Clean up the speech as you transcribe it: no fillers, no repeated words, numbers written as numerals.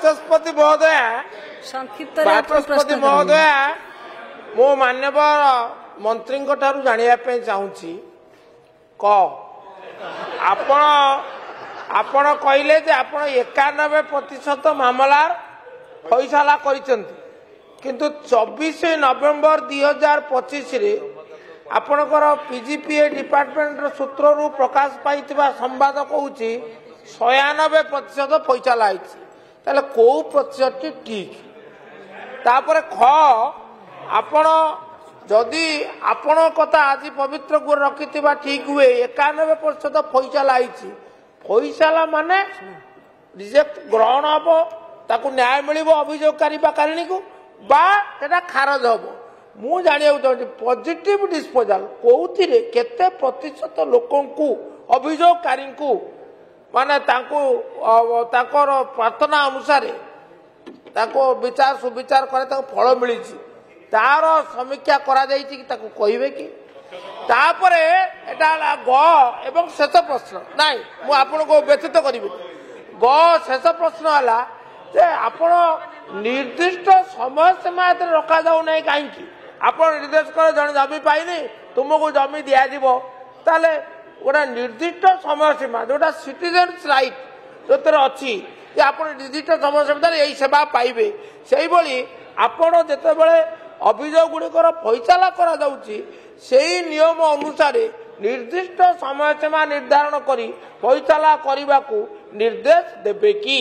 बाचस्पति महोदय संक्षिप्त बाचस्पति महोदय मो मान्यवर मंत्री जानापी चाहूँगी आपण कहले 91% मामलार फैसला किंतु 24 नवेम्बर 2025 रे आपणकर पीजीपीए डिपार्टमेंट सूत्र प्रकाश पाई संवाद कहूँ 96% फैसला होता कौ प्रतिशत ठीक तापर ख आपण जदि आपण कथा आज पवित्र गुर रखि ठीक हुए 91% फैसला फैसला माने रिजेक्ट ग्रहण हम ताकू न्याय मिल अभियोगकारी कारिणी को बा खारज हम मु जाना चाहिए पॉजिटिव डिस्पोजल कौथिरे केते प्रतिशत लोकंकु अभियोगकारी को माने तांकर प्रार्थना अनुसार विचार सुविचार करे फल मिली तार समीक्षा करा जायछि कि ताकू कहिबे कि तापरे एटा ग एवं शेष प्रश्न नाई मु आपन को व्यतीत करिबे ग शेष प्रश्न हला जे आपण निर्दिष्ट समय सीमा रखा जाऊ नहीं कहीं आपण निर्देश कर जन जमी पाइनी तुमको जमी दिया दिबो ताले गोटा निर्दिष्ट समय सीमा जोटा सिटीजन्स राइट जो अच्छी आपण निर्दिष्ट समय सीमा यही सेवा पाइबे सेही भली आपण जेतेबेले अभियोग गुड़िकर फैसला करा जाउची सेही नियम अनुसार निर्दिष्ट समय सीमा निर्धारण करी फैसला करने को निर्देश देबे की।